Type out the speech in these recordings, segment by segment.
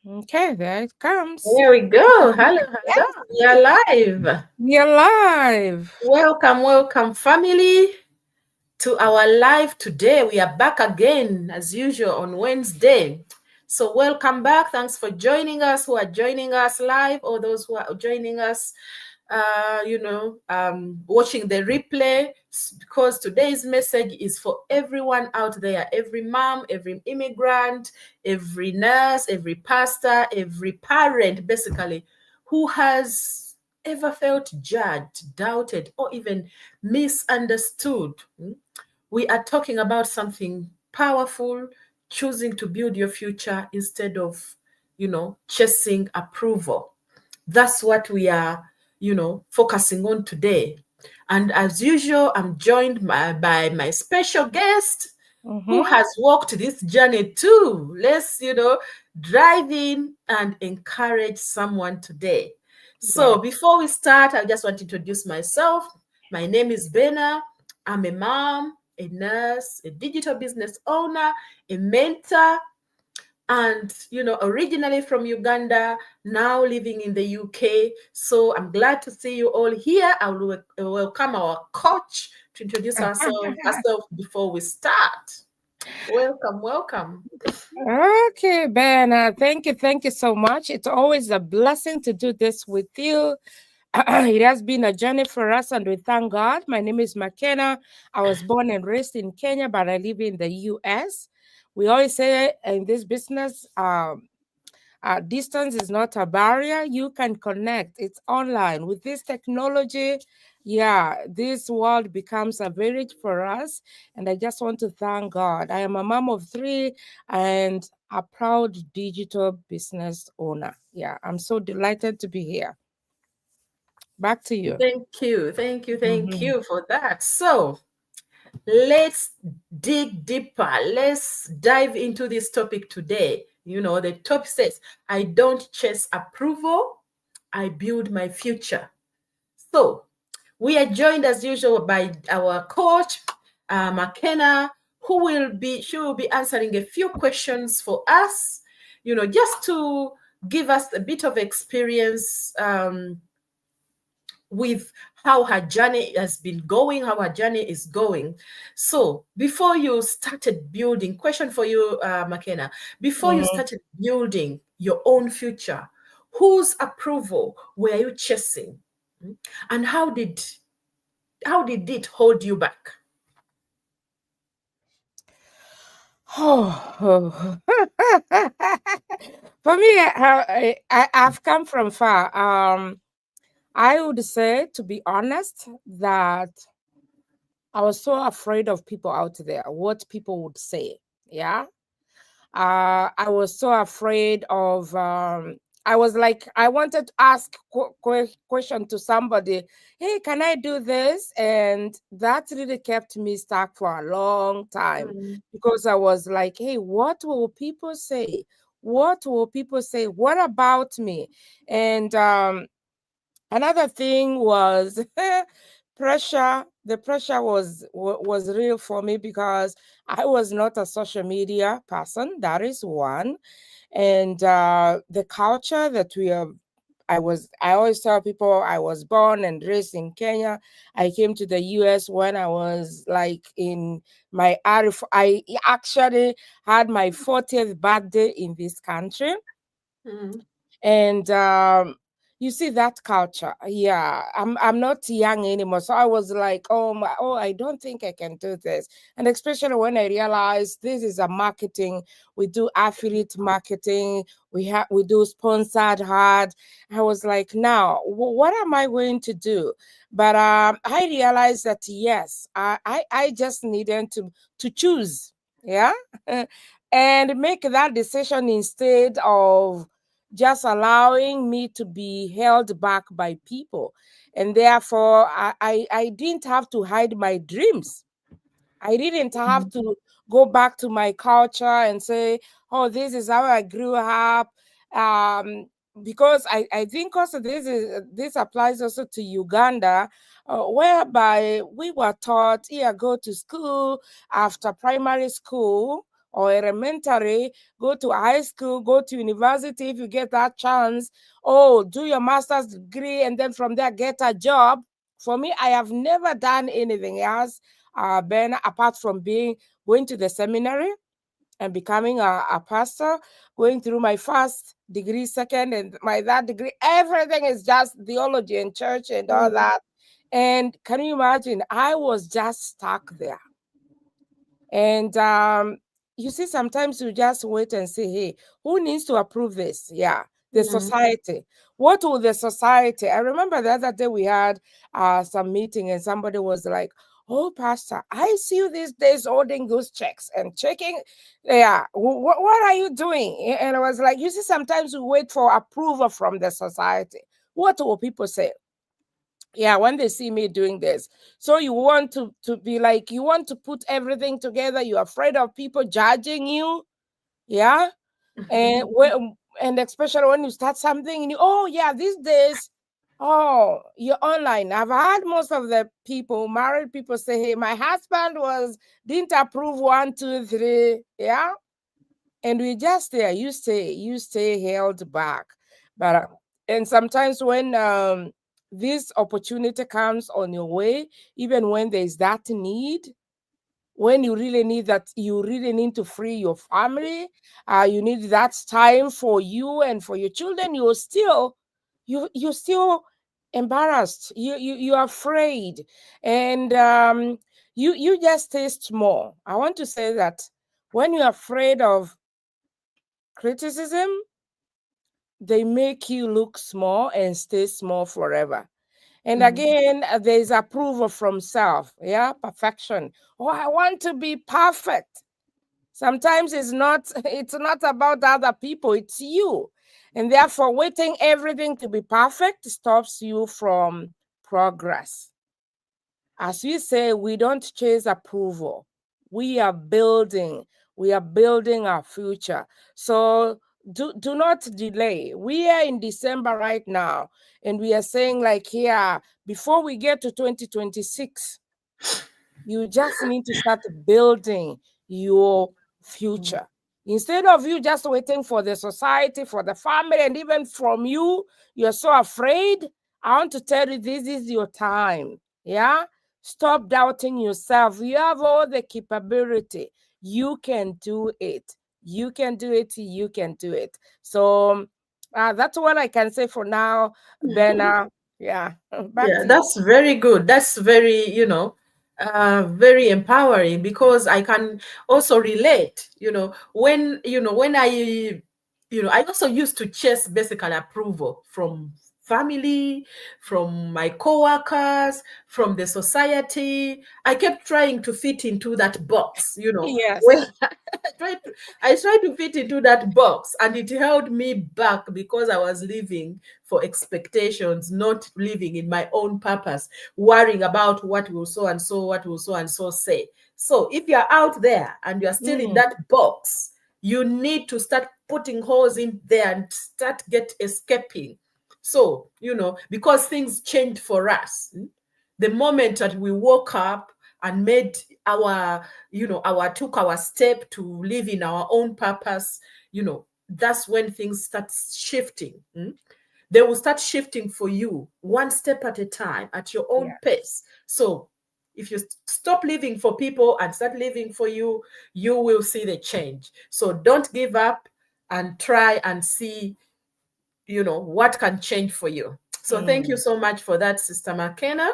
Okay, there it comes. There we go. Hello, hello. We are live. We are live. Welcome, welcome, family, to our live today. We are back again, as usual, on Wednesday. So, welcome back. Thanks for joining us, who are joining us live, or those who are joining us, watching the replay, because today's message is for everyone out there, every mom, every immigrant, every nurse, every pastor, every parent, basically, who has ever felt judged, doubted, or even misunderstood. We are talking about something powerful, choosing to build your future instead of, chasing approval. That's what we are, focusing on today. And as usual, I'm joined by my special guest who has walked this journey too. Let's, drive in and encourage someone today. So before we start, I just want to introduce myself. My name is Berna. I'm a mom, a nurse, a digital business owner, a mentor, and originally from Uganda, now living in the UK. So I'm glad to see you all here. I will welcome our coach to introduce ourselves before we start. Welcome, welcome. Okay, Berna, thank you so much. It's always a blessing to do this with you. It has been a journey for us, and we thank God. My name is McKenna. I was born and raised in Kenya, but I live in the US. We always say in this business, distance is not a barrier. You can connect. It's online. With this technology, yeah, this world becomes a village for us. And I just want to thank God. I am a mom of three and a proud digital business owner. Yeah, I'm so delighted to be here. Back to you. Thank you for that. So let's dig deeper. Let's dive into this topic today. The topic says, I don't chase approval, I build my future. So we are joined as usual by our coach, McKenna, she will be answering a few questions for us, just to give us a bit of experience with how her journey has been going, how her journey is going. So before you started building, question for you, McKenna, before you started building your own future, whose approval were you chasing? And how did it hold you back? Oh, for me, I've come from far. I would say, to be honest, that I was so afraid of people out there, what people would say. Yeah. I was so afraid of, I was like, I wanted to ask question to somebody, hey, can I do this? And that really kept me stuck for a long time because I was like, hey, what will people say? What will people say? What about me? And another thing was pressure. The pressure was real for me because I was not a social media person. That is one. And the culture that I always tell people I was born and raised in Kenya. I came to the US when I was like in my I actually had my 40th birthday in this country. And you see that culture. Yeah, I'm not young anymore, so I was like, I don't think I can do this. And especially when I realized this is a marketing, we do affiliate marketing, we do sponsored ad. I was like, now what am I going to do? But I realized that yes, I just needed to choose, yeah, and make that decision instead of just allowing me to be held back by people. And therefore, I didn't have to hide my dreams. I didn't have to go back to my culture and say, oh, this is how I grew up. Because I think also this applies also to Uganda, whereby we were taught, yeah, go to school after primary school or elementary, go to high school, go to university if you get that chance. Oh, do your master's degree and then from there get a job. For me, I have never done anything else, Berna, apart from going to the seminary and becoming a pastor, going through my first degree, second, and my third degree. Everything is just theology and church and all Mm. that. And can you imagine? I was just stuck there. And you see, sometimes you just wait and say, hey, who needs to approve this? Yeah, the Mm. society. What will the society? I remember the other day we had some meeting and somebody was like, oh, Pastor, I see you these days holding those checks and checking. Yeah, what are you doing? And I was like, you see, sometimes we wait for approval from the society. What will people say? Yeah, when they see me doing this, so you want to be like, you want to put everything together, you're afraid of people judging you. Yeah. And and especially when you start something and oh yeah, these days, oh, you're online. I've had most of the people, married people, say, hey, my husband was didn't approve 1 2 3. Yeah. And we just stay, you stay held back. But and sometimes when this opportunity comes on your way, even when there's that need, when you really need that, you really need to free your family, you need that time for you and for your children, you're still embarrassed, you're afraid, and you just stay small. I want to say that when you're afraid of criticism, they make you look small and stay small forever. And Mm. again, there's approval from self. Yeah, perfection. Oh, I want to be perfect. Sometimes it's not about other people, it's you. And therefore, waiting everything to be perfect stops you from progress. As we say, we don't chase approval. We are building. We are building our future. So do not delay. We are in December right now, and we are saying like here, before we get to 2026, you just need to start building your Mm. future. Instead of you just waiting for the society, for the family, and even from you, you're so afraid. I want to tell you, this is your time. Yeah. Stop doubting yourself. You have all the capability. You can do it. You can do it. You can do it. So that's what I can say for now, Berna. Yeah. Back Yeah, to you. that's very good. That's very, very empowering because I can also relate, when I also used to chase basically approval from family, from my coworkers, from the society. I kept trying to fit into that box, Yes. when I tried to fit into that box, and it held me back because I was living for expectations, not living in my own purpose, worrying about what will so and so, what will so and so say. So if you're out there and you're still in Mm, that box, you need to start putting holes in there and start get escaping. So, because things changed for us. The moment that we woke up and made took our step to live in our own purpose, that's when things start shifting. They will start shifting for you one step at a time at your own yeah. pace. So if you stop living for people and start living for you, you will see the change. So don't give up and try and see, what can change for you. So thank you Mm. so much for that, Sister McKenna.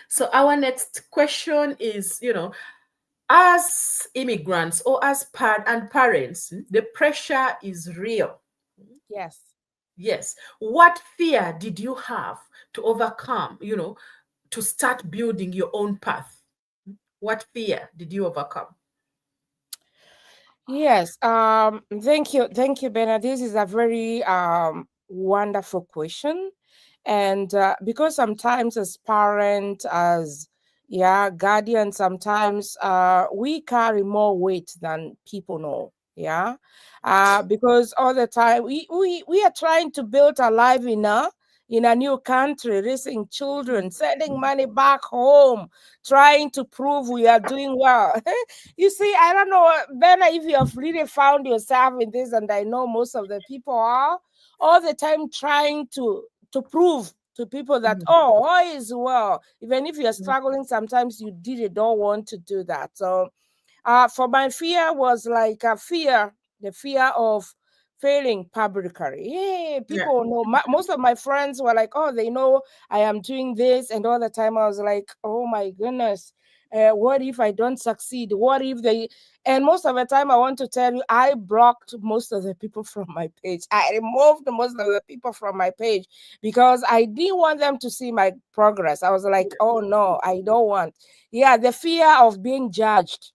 So our next question is, as immigrants or as parents, the pressure is real. Yes. Yes. What fear did you have to overcome, to start building your own path? What fear did you overcome? Yes. Thank you, Bernard. This is a very wonderful question. And because sometimes as parents, as yeah, guardians, sometimes we carry more weight than people know. Yeah. Because all the time we are trying to build a life in in a new country, raising children, sending money back home, trying to prove we are doing well. You see, I don't know, Berna, if you have really found yourself in this, and I know most of the people are all the time trying to prove to people that, Mm, oh, all is well. Even if you're mm, struggling, sometimes you really don't want to do that. So for my fear was like a fear, the fear of failing publicly. Yeah, yeah. people know. Most of my friends were like, oh, they know I am doing this, and all the time I was like, oh my goodness. What if I don't succeed? What if they? And most of the time, I want to tell you, I blocked most of the people from my page. I removed most of the people from my page because I didn't want them to see my progress. I was like, oh no, I don't want. Yeah, the fear of being judged,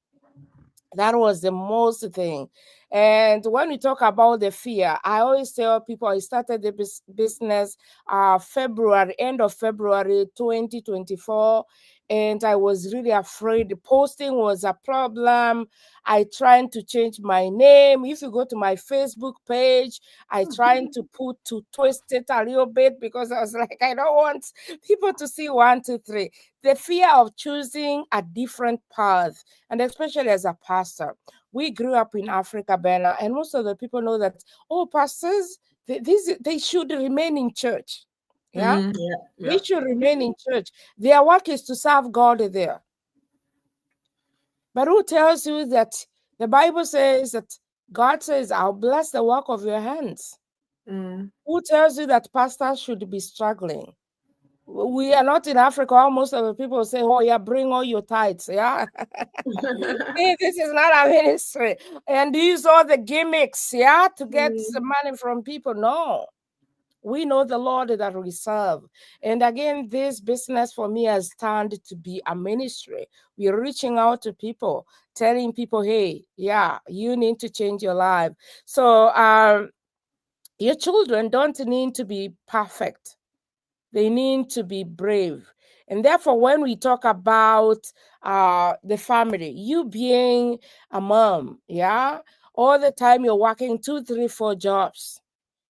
that was the most thing. And when we talk about the fear, I always tell people I started the business February, end of February 2024. And I was really afraid. The posting was a problem. I trying to change my name. If you go to my Facebook page, I trying to twist it a little bit because I was like, I don't want people to see 1, 2, 3. The fear of choosing a different path, and especially as a pastor. We grew up in Africa, Berna, and most of the people know that, oh, pastors, they should remain in church. Yeah, Yeah, they yeah. should remain in church. Their work is to serve God there. But who tells you that the Bible says that God says, I'll bless the work of your hands? Mm. Who tells you that pastors should be struggling? We are not in Africa. Most of the people say, oh, yeah, bring all your tithes. Yeah. This is not a ministry. And these are the gimmicks, yeah, to get some Mm. money from people. No. We know the Lord that we serve. And again, this business for me has turned to be a ministry. We're reaching out to people, telling people, hey, yeah, you need to change your life. So your children don't need to be perfect. They need to be brave. And therefore, when we talk about the family, you being a mom, yeah, all the time you're working 2, 3, 4 jobs,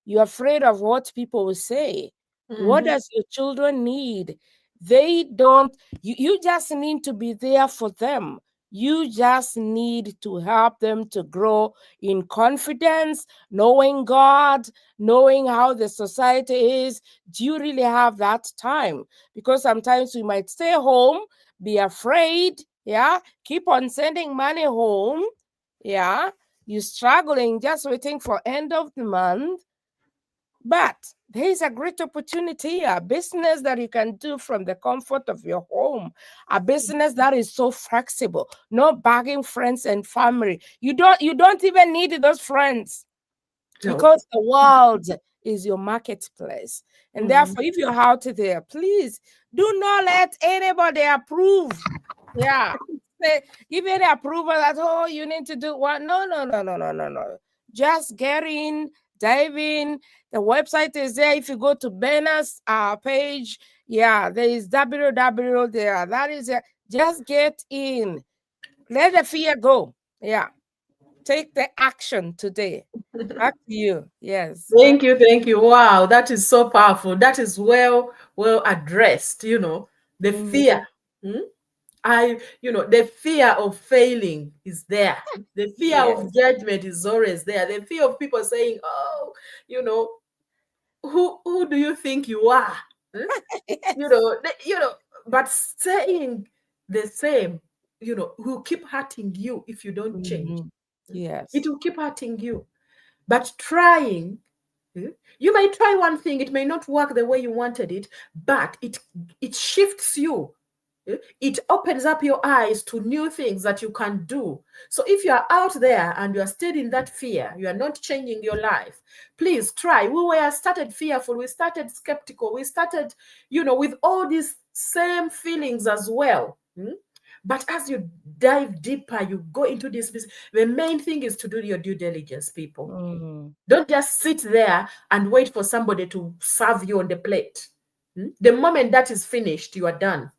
you're afraid of what people will say. What Mhm. does your children need? They don't, you just need to be there for them. You just need to help them to grow in confidence, knowing God, knowing how the society is. Do you really have that time? Because sometimes we might stay home, be afraid, yeah, keep on sending money home, yeah, you're struggling just waiting for end of the month. But there is a great opportunity, a business that you can do from the comfort of your home, a business that is so flexible, no begging friends and family. You don't even need those friends No. because the world is your marketplace. And Mm. therefore, if you're out there, please do not let anybody approve. Yeah. Say, give any approval that, oh, you need to do what? No, no, no, no, no, no, no. Just get in, dive in. The website is there. If you go to Berna's page, yeah, there is www there. That is it. Just get in. Let the fear go. Yeah. Take the action today. Back to you. Yes. Thank you, thank you. Wow, that is so powerful. That is well addressed, the fear. Mhm. Hmm? The fear of failing is there. The fear of Yes. judgment is always there. The fear of people saying, "Oh, you know, who do you think you are?" Hmm? Yes. But staying the same, will keep hurting you if you don't change. Mhm. It Yes. will keep hurting you. But trying, you may try one thing, it may not work the way you wanted it, but it shifts you. It opens up your eyes to new things that you can do. So if you are out there and you are still in that fear, you are not changing your life, please try. We were started fearful, we started skeptical, we started, with all these same feelings as well. But as you dive deeper, you go into this business. The main thing is to do your due diligence, people. Mhm. Don't just sit there and wait for somebody to serve you on the plate. The moment that is finished, you are done.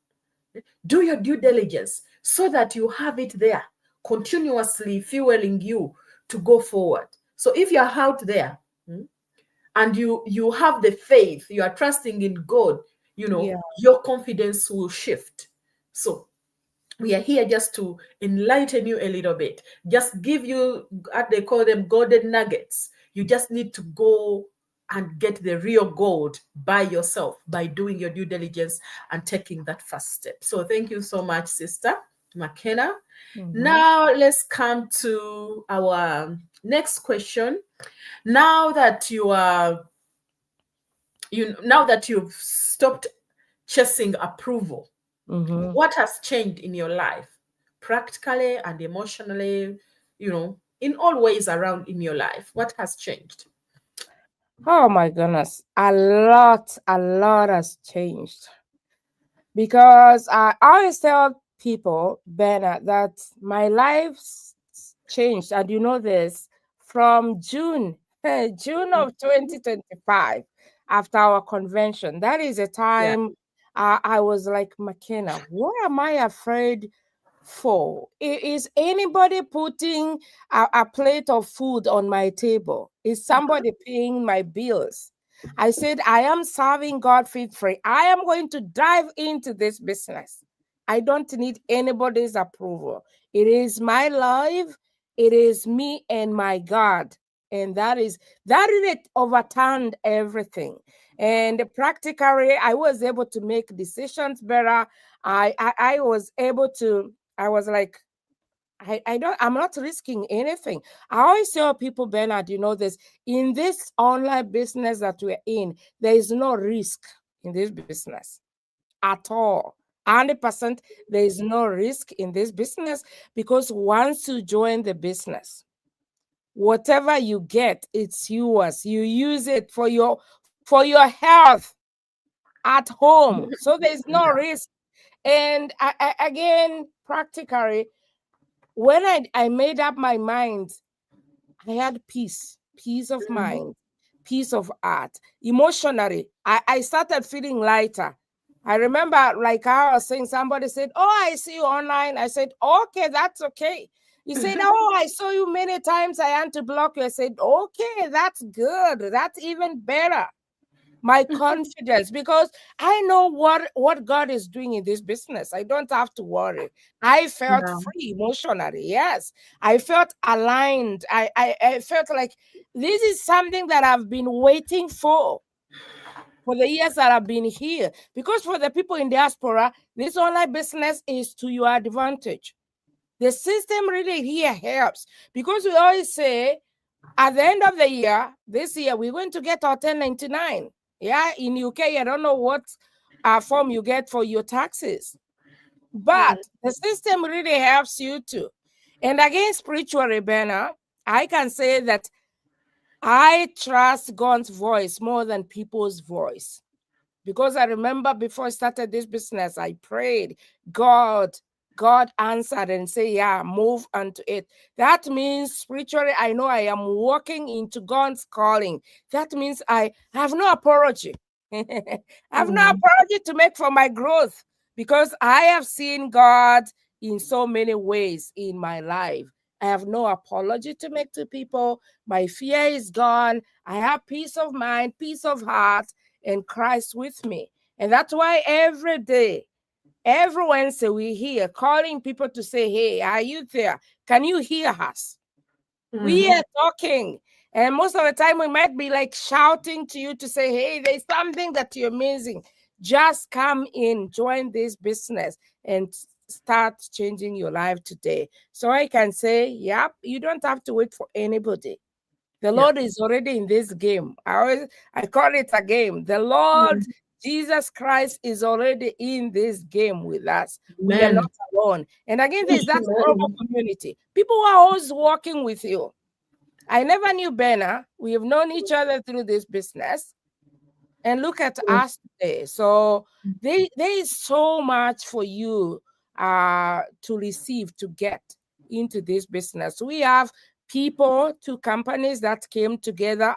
Do your due diligence so that you have it there, continuously fueling you to go forward. So if you're out there and you have the faith, you are trusting in God, Yeah. your confidence will shift. So we are here just to enlighten you a little bit, just give you, they call them golden nuggets. You just need to go and get the real gold by yourself, by doing your due diligence and taking that first step. So thank you so much, Sister McKenna. Mm-hmm. Now let's come to our next question. Now that now that you've stopped chasing approval, Mm-hmm. what has changed in your life, practically and emotionally, in all ways around in your life? What has changed? Oh my goodness. A lot has changed. Because I always tell people, Berna, that my life's changed, and you know this, from June, June of 2025, after our convention. That is a Yeah. time I was like, McKenna, what am I afraid for? Is anybody putting a plate of food on my table? Is somebody paying my bills? I said, I am serving God faithfully. I am going to dive into this business. I don't need anybody's approval. It is my life. It is me and my God. And that it overturned everything. And practically, I was able to make decisions better. I was able to, I was like, I'm not risking anything. I always tell people, Bernard, you know this, in this online business that we're in, there is no risk in this business at all. 100%, there is no risk in this business because once you join the business, whatever you get, it's yours. You use it for your health at home. So there's no Yeah. risk. And again, practically, when I made up my mind, I had peace, peace of Mhm. mind, peace of heart. Emotionally, I started feeling lighter. I remember, like I was saying, somebody said, "Oh, I see you online." I said, "Okay, that's okay." You said, "Oh, I saw you many times. I had to block you." I said, "Okay, that's good. That's even better." My confidence, because I know what God is doing in this business. I don't have to worry. I felt Yeah. free emotionally. Yes, I felt aligned. I felt like this is something that I've been waiting for the years that I've been here. Because for the people in diaspora, this online business is to your advantage. The system really here helps because we always say at the end of the year, this year, we're going to get our 1099. Yeah, in UK, I don't know what form you get for your taxes, but Mm. the system really helps you too. And again, spiritually, Berna, I can say that I trust God's voice more than people's voice. Because I remember before I started this business, I prayed, God, God answered and say, yeah, move onto it. That means spiritually, I know I am walking into God's calling. That means I have no apology. I have no Mm. apology to make for my growth because I have seen God in so many ways in my life. I have no apology to make to people. My fear is gone. I have peace of mind, peace of heart, and Christ with me. And that's why every day, every Wednesday, we hear calling people to say, hey, are you there? Can you hear us? We Mhm. are talking. And most of the time, we might be like shouting to you to say, hey, there's something that you're missing. Just come in, join this business, and start changing your life today. So I can say, yep, you don't have to wait for anybody. The Yeah. Lord is already in this game. I call it a game. The Lord Mhm. Jesus Christ is already in this game with us. We are not Amen. alone. And again, there's that global Amen. community. People who are always walking with you. I never knew Berna. We have known each other through this business. And look at us today. So there is so much for you to receive, to get into this business. We have people, two companies that came together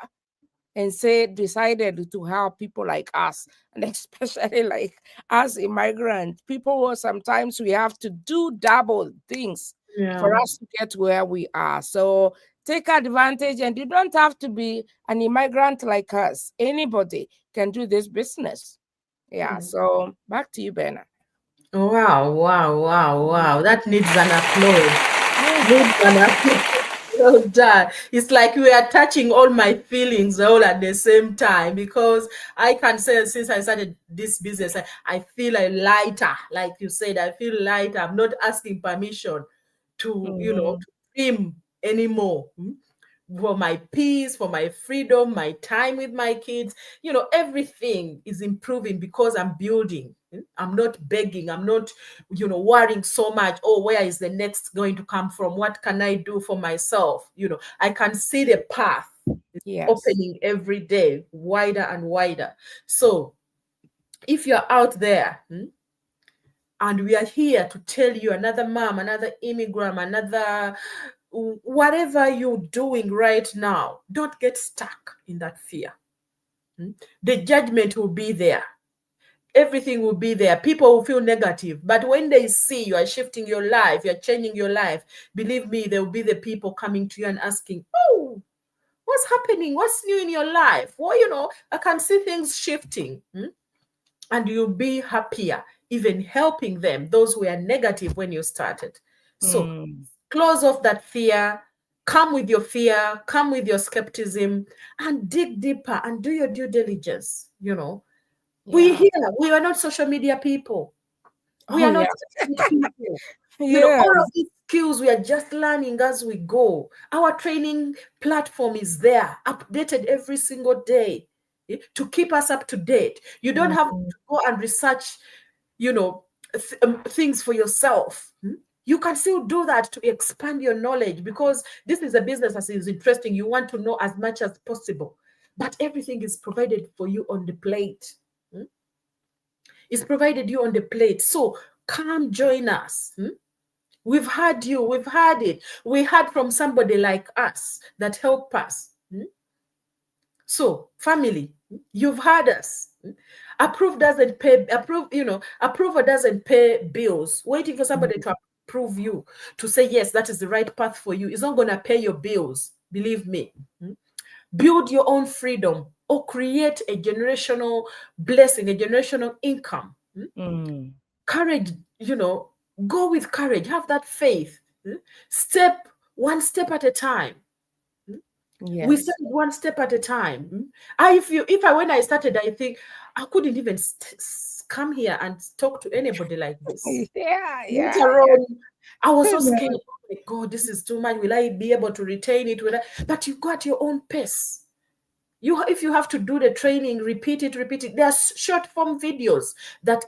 and decided to help people like us, and especially like us immigrants, people who sometimes we have to do double things for Yeah. us to get where we are. So take advantage, and you don't have to be an immigrant like us. Anybody can do this business. Yeah. So back to you, Berna. Wow, wow, wow, wow. That needs an applause. Yeah. Needs an applause. Well done. It's like we are touching all my feelings all at the same time, because I can say since I started this business, I feel like lighter. Like you said, I feel lighter. I'm not asking permission to, Mm, to dream anymore. For my peace, for my freedom, my time with my kids, everything is improving because I'm building. I'm not begging. I'm not, worrying so much. Oh, where is the next going to come from? What can I do for myself? I can see the path yes. opening every day, wider and wider. So if you're out there, and we are here to tell you, another mom, another immigrant, another whatever you're doing right now, don't get stuck in that fear. The judgment will be there. Everything will be there. People will feel negative. But when they see you are shifting your life, you're changing your life, believe me, there will be the people coming to you and asking, oh, what's happening? What's new in your life? Well, I can see things shifting. And you'll be happier, even helping them, those who were negative when you started. So Mm, close off that fear, come with your fear, come with your skepticism, and dig deeper and do your due diligence. We yeah. here, we are not social media people. We Oh, are not yeah. people. All of Yes. these skills we are just learning as we go. Our training platform is there, updated every single day, to keep us up to date. You don't have Mm, to go and research, you know, things for yourself. You can still do that to expand your knowledge, because this is a business that is interesting. You want to know as much as possible, but everything is provided for you on the plate. It's provided you on the plate. So come join us. We've had you, we've had it. We had from somebody like us that help us. So, family, you've had us. Approval doesn't pay bills. Waiting for somebody to approve you, to say yes, that is the right path for you, is not going to pay your bills. Believe me. Build your own freedom, or create a generational blessing, a generational income. mm, Courage, go with courage, have that faith. Step one step at a time. We yes. started one step at a time. If I when I started, I think I couldn't even come here and talk to anybody like this. Yeah, yeah, Later on, I was so yeah. scared. Oh my God, this is too much. Will I be able to retain it? But you got your own pace. If you have to do the training, repeat it. There are short form videos that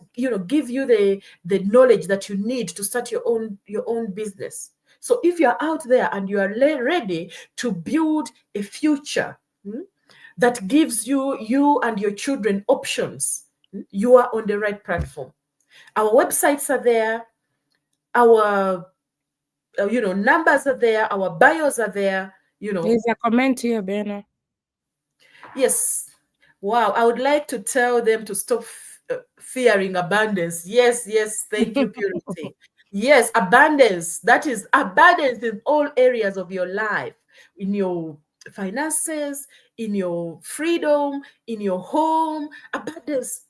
give you the knowledge that you need to start your own business. So if you're out there and you are ready to build a future that gives you and your children options, you are on the right platform. Our websites are there. Our numbers are there. Our bios are there. There's a comment here, Berna. Yes. Wow. I would like to tell them to stop fearing abundance. Yes, yes. Thank you, Purity. Yes, abundance. That is abundance in all areas of your life, in your finances, in your freedom, in your home. Abundance,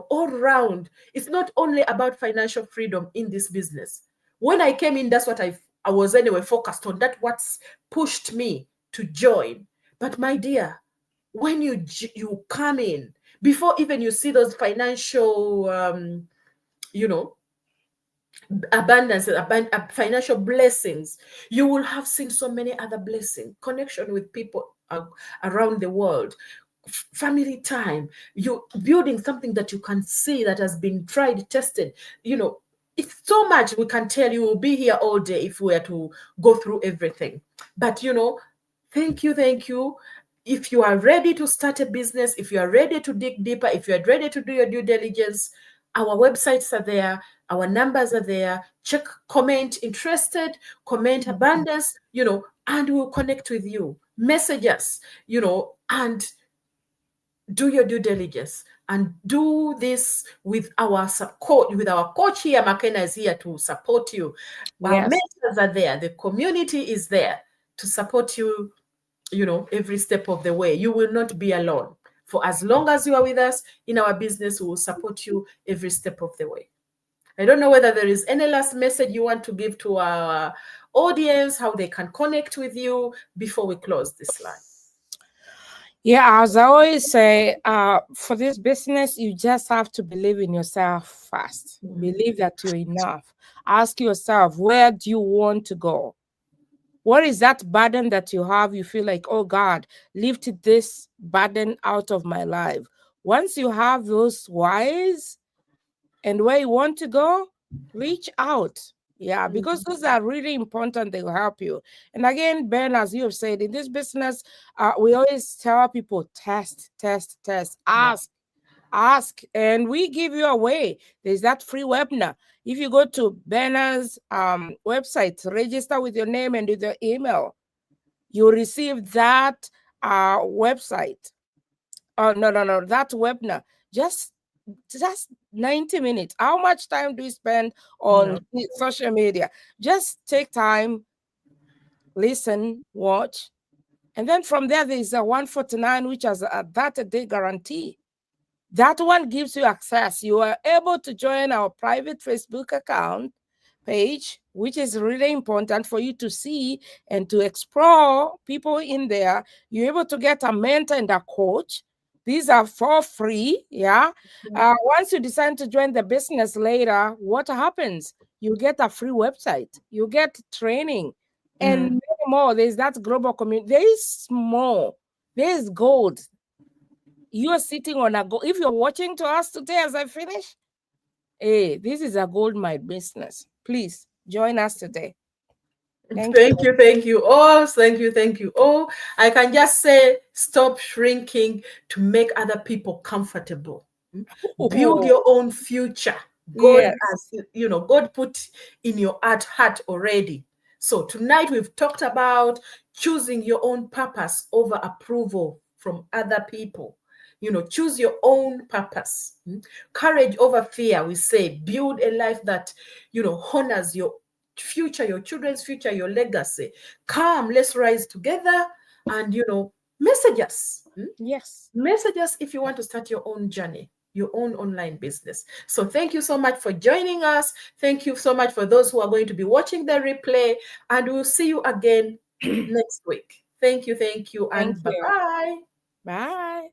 all around. It's not only about financial freedom in this business. When I came in, that's what I was anyway focused on. That's what's pushed me to join. But my dear, when you come in, before even you see those financial you know abundance, financial blessings, you will have seen so many other blessings, connection with people around the world, family time, you building something that you can see that has been tried, tested. It's so much we can tell you. We'll be here all day if we were to go through everything. But thank you. If you are ready to start a business, if you are ready to dig deeper, if you are ready to do your due diligence, our websites are there, our numbers are there. Check, comment interested, comment abundance, and we'll connect with you. Message us, and do your due diligence, and do this with our support. With our coach here, McKenna is here to support you. Our Yes. mentors are there. The community is there to support you, every step of the way. You will not be alone. For as long as you are with us in our business, we will support you every step of the way. I don't know whether there is any last message you want to give to our audience, how they can connect with you before we close this line. Yeah, as I always say, for this business, you just have to believe in yourself first. Believe that you're enough. Ask yourself, where do you want to go? What is that burden that you have? You feel like, oh God, lift this burden out of my life. Once you have those whys and where you want to go, reach out. Yeah, because those are really important. They will help you. And again, Ben, as you have said, in this business, we always tell people test, test, test, Yeah. ask, and we give you away. There's that free webinar. If you go to Berna's website, register with your name and with your email, you receive that website. Oh, no, that webinar. Just 90 minutes. How much time do you spend on No. social media? Just take time, listen, watch, and then from there is a 149, which has a 30-day guarantee. That one gives you access. You are able to join our private Facebook account page, which is really important for you to see and to explore people in there. You're able to get a mentor and a coach. These are for free. Yeah. Once you decide to join the business later, what happens? You get a free website, you get training, and many more. There's that global community. There is more. There's gold. You are sitting on a gold. If you're watching to us today as I finish, hey, this is a gold mine business. Please join us today. Thank you. Thank you all. Thank you all. I can just say, stop shrinking to make other people comfortable. Build your own future. God Yes. has, God put in your heart already. So tonight we've talked about choosing your own purpose over approval from other people. Choose your own purpose. Courage over fear. We say build a life that, honors your future, your children's future, your legacy. Come, let's rise together and, message us. Yes. Message us if you want to start your own journey, your own online business. So thank you so much for joining us. Thank you so much for those who are going to be watching the replay, and we'll see you again next week. Thank you, Thank and you. bye-bye. Bye.